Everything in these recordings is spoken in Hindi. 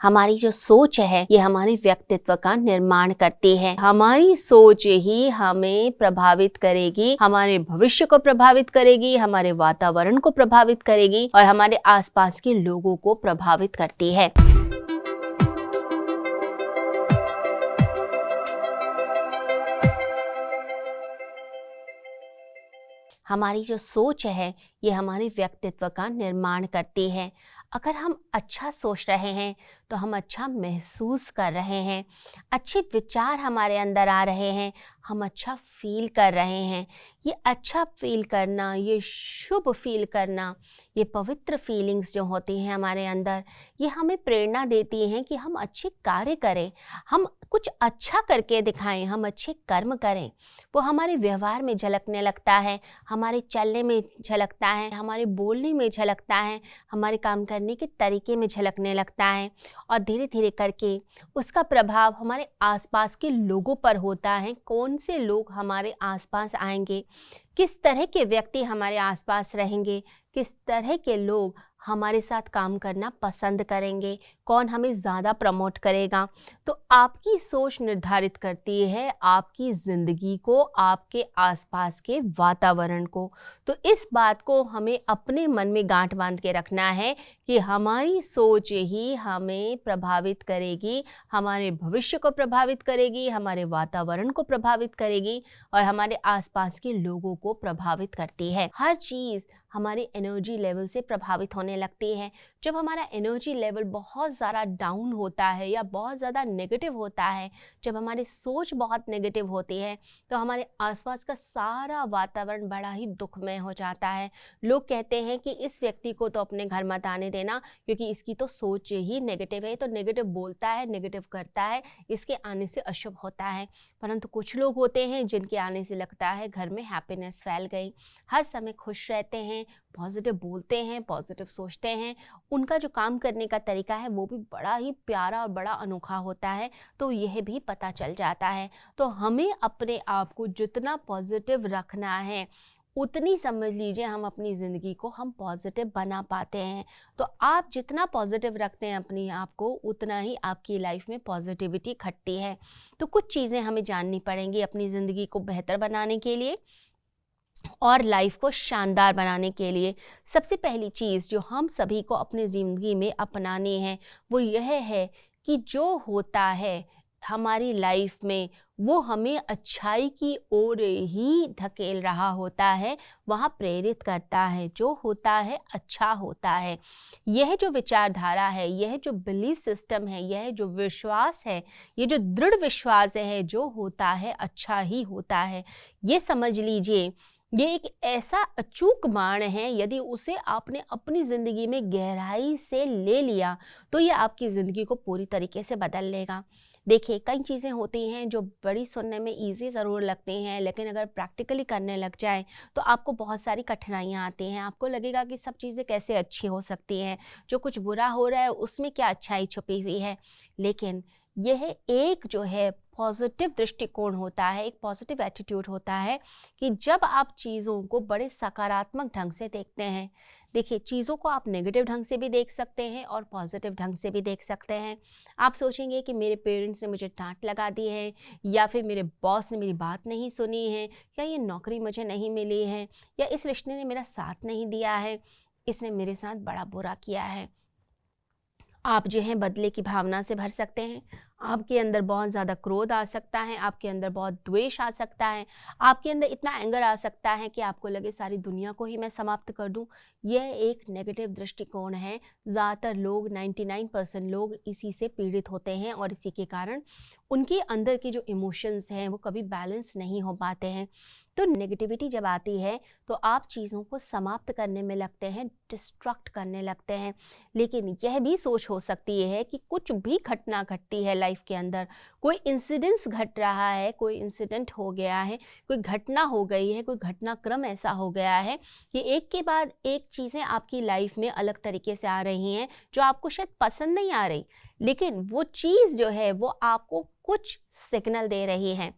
हमारी जो सोच है ये हमारे व्यक्तित्व का निर्माण करती है। हमारी सोच ही हमें प्रभावित करेगी, हमारे भविष्य को प्रभावित करेगी, हमारे वातावरण को प्रभावित करेगी और हमारे आसपास के लोगों को प्रभावित करती है। हमारी जो सोच है ये हमारे व्यक्तित्व का निर्माण करती है। अगर हम अच्छा सोच रहे हैं तो हम अच्छा महसूस कर रहे हैं, अच्छे विचार हमारे अंदर आ रहे हैं, हम अच्छा फील कर रहे हैं। ये अच्छा फील करना, ये शुभ फील करना, ये पवित्र फीलिंग्स जो होती हैं हमारे अंदर, ये हमें प्रेरणा देती हैं कि हम अच्छे कार्य करें, हम कुछ अच्छा करके दिखाएं, हम अच्छे कर्म करें। वो हमारे व्यवहार में झलकने लगता है, हमारे चलने में झलकता है, हमारे बोलने में झलकता है, हमारे काम करने के तरीके में झलकने लगता है और धीरे धीरे करके उसका प्रभाव हमारे आसपास के लोगों पर होता है। कौन से लोग हमारे आसपास आएंगे, किस तरह के व्यक्ति हमारे आसपास रहेंगे, किस तरह के लोग हमारे साथ काम करना पसंद करेंगे, कौन हमें ज़्यादा प्रमोट करेगा। तो आपकी सोच निर्धारित करती है आपकी ज़िंदगी को, आपके आसपास के वातावरण को। तो इस बात को हमें अपने मन में गांठ बांध के रखना है कि हमारी सोच ही हमें प्रभावित करेगी, हमारे भविष्य को प्रभावित करेगी, हमारे वातावरण को प्रभावित करेगी और हमारे आसपास के लोगों को प्रभावित करती है। हर चीज़ हमारी एनर्जी लेवल से प्रभावित होने लगती है। जब हमारा एनर्जी लेवल बहुत ज़्यादा डाउन होता है या बहुत ज़्यादा नेगेटिव होता है, जब हमारी सोच बहुत नेगेटिव होती है तो हमारे आसपास का सारा वातावरण बड़ा ही दुखमय हो जाता है। लोग कहते हैं कि इस व्यक्ति को तो अपने घर मत आने देना क्योंकि इसकी तो सोच ही नेगेटिव है, तो नेगेटिव बोलता है, नेगेटिव करता है, इसके आने से अशुभ होता है। परंतु कुछ लोग होते हैं जिनके आने से लगता है घर में हैप्पीनेस फैल गई, हर समय खुश रहते हैं, पॉजिटिव बोलते हैं, पॉजिटिव सोचते हैं, उनका जो काम करने का तरीका है वो भी बड़ा ही प्यारा और बड़ा अनोखा होता है। तो यह भी पता चल जाता है। तो हमें अपने आप को जितना पॉजिटिव रखना है उतनी समझ लीजिए हम अपनी ज़िंदगी को हम पॉजिटिव बना पाते हैं। तो आप जितना पॉजिटिव रखते हैं अपने आप को उतना ही आपकी लाइफ में पॉजिटिविटी घटती है। तो कुछ चीज़ें हमें जाननी पड़ेंगी अपनी ज़िंदगी को बेहतर बनाने के लिए और लाइफ को शानदार बनाने के लिए। सबसे पहली चीज़ जो हम सभी को अपनी ज़िंदगी में अपनानी है वो यह है कि जो होता है हमारी लाइफ में वो हमें अच्छाई की ओर ही धकेल रहा होता है, वहाँ प्रेरित करता है। जो होता है अच्छा होता है। यह जो विचारधारा है, यह जो बिलीफ सिस्टम है, यह जो विश्वास है, ये जो दृढ़ विश्वास है, जो होता है अच्छा ही होता है, ये समझ लीजिए ये एक ऐसा अचूक बाण है, यदि उसे आपने अपनी ज़िंदगी में गहराई से ले लिया तो ये आपकी ज़िंदगी को पूरी तरीके से बदल लेगा। देखिए कई चीज़ें होती हैं जो बड़ी सुनने में ईजी ज़रूर लगती हैं, लेकिन अगर प्रैक्टिकली करने लग जाए तो आपको बहुत सारी कठिनाइयाँ आती हैं। आपको लगेगा कि सब चीज़ें कैसे अच्छी हो सकती हैं, जो कुछ बुरा हो रहा है उसमें क्या अच्छाई छुपी हुई है। लेकिन यह एक जो है पॉजिटिव दृष्टिकोण होता है, एक पॉजिटिव एटीट्यूड होता है कि जब आप चीज़ों को बड़े सकारात्मक ढंग से देखते हैं। देखिए चीज़ों को आप नेगेटिव ढंग से भी देख सकते हैं और पॉजिटिव ढंग से भी देख सकते हैं। आप सोचेंगे कि मेरे पेरेंट्स ने मुझे डांट लगा दी है, या फिर मेरे बॉस ने मेरी बात नहीं सुनी है, या ये नौकरी मुझे नहीं मिली है, या इस रिश्ते ने मेरा साथ नहीं दिया है, इसने मेरे साथ बड़ा बुरा किया है। आप जो है बदले की भावना से भर सकते हैं। आपके अंदर बहुत ज़्यादा क्रोध आ सकता है, आपके अंदर बहुत द्वेष आ सकता है, आपके अंदर इतना एंगर आ सकता है कि आपको लगे सारी दुनिया को ही मैं समाप्त कर दूं। यह एक नेगेटिव दृष्टिकोण है। ज़्यादातर लोग 99% लोग इसी से पीड़ित होते हैं और इसी के कारण उनके अंदर के जो इमोशंस हैं वो कभी बैलेंस नहीं हो पाते हैं। तो नेगेटिविटी जब आती है तो आप चीज़ों को समाप्त करने में लगते हैं, डिस्ट्रक्ट करने लगते हैं। लेकिन यह भी सोच हो सकती है कि कुछ भी घटना घटती है लाइफ के अंदर, कोई इंसिडेंस घट रहा है, कोई इंसिडेंट हो गया है, कोई घटना हो गई है, कोई घटनाक्रम ऐसा हो गया है कि एक के बाद एक चीज़ें आपकी लाइफ में अलग तरीके से आ रही हैं जो आपको शायद पसंद नहीं आ रही, लेकिन वो चीज़ जो है वो आपको कुछ सिग्नल दे रही है।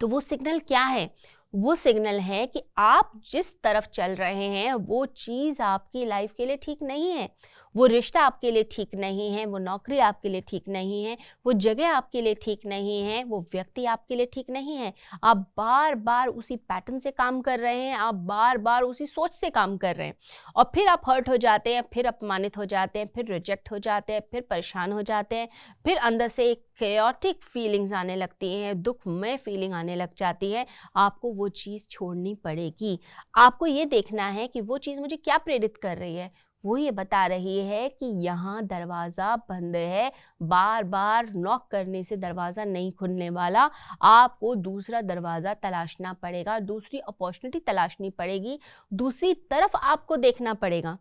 तो वो सिग्नल क्या है? वो सिग्नल है कि आप जिस तरफ चल रहे हैं वो चीज़ आपकी लाइफ के लिए ठीक नहीं है। वो रिश्ता आपके लिए ठीक नहीं है, वो नौकरी आपके लिए ठीक नहीं है, वो जगह आपके लिए ठीक नहीं है, वो व्यक्ति आपके लिए ठीक नहीं है। आप बार-बार उसी पैटर्न से काम कर रहे हैं, आप बार-बार उसी सोच से काम कर रहे हैं और फिर आप हर्ट हो जाते हैं, फिर अपमानित हो जाते हैं, फिर रिजेक्ट हो जाते हैं, फिर परेशान हो जाते हैं, फिर अंदर से एक केओटिक फीलिंग्स आने लगती हैं, दुखमय फीलिंग आने लग जाती है। आपको वो चीज़ छोड़नी पड़ेगी। आपको ये देखना है कि वो चीज़ मुझे क्या प्रेरित कर रही है। वो ये बता रही है कि यहाँ दरवाज़ा बंद है, बार-बार नॉक करने से दरवाज़ा नहीं खुलने वाला, आपको दूसरा दरवाज़ा तलाशना पड़ेगा, दूसरी अपॉर्च्युनिटी तलाशनी पड़ेगी, दूसरी तरफ आपको देखना पड़ेगा।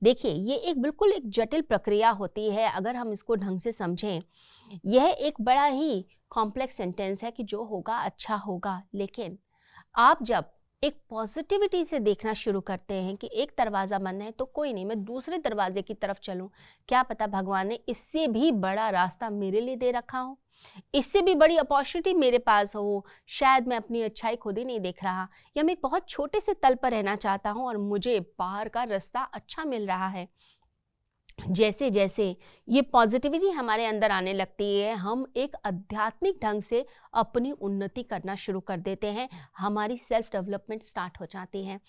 देखिए, ये एक बिल्कुल एक जटिल प्रक्रिया होती है अगर हम इसको ढंग से समझें। यह एक बड़ा ही कॉम्प्लेक्स सेंटेंस है कि जो होगा अच्छा होगा, लेकिन आप जब एक पॉजिटिविटी से देखना शुरू करते हैं कि एक दरवाज़ा बंद है तो कोई नहीं, मैं दूसरे दरवाजे की तरफ चलूं, क्या पता भगवान ने इससे भी बड़ा रास्ता मेरे लिए दे रखा हो, इससे भी बड़ी अपॉर्चुनिटी मेरे पास हो। शायद मैं अपनी अच्छाई खुद ही नहीं देख रहा, या मैं एक बहुत छोटे से तल पर रहना चाहता हूँ और मुझे बाहर का रास्ता अच्छा मिल रहा है। जैसे जैसे ये पॉजिटिविटी हमारे अंदर आने लगती है, हम एक आध्यात्मिक ढंग से अपनी उन्नति करना शुरू कर देते हैं, हमारी सेल्फ डेवलपमेंट स्टार्ट हो जाती है।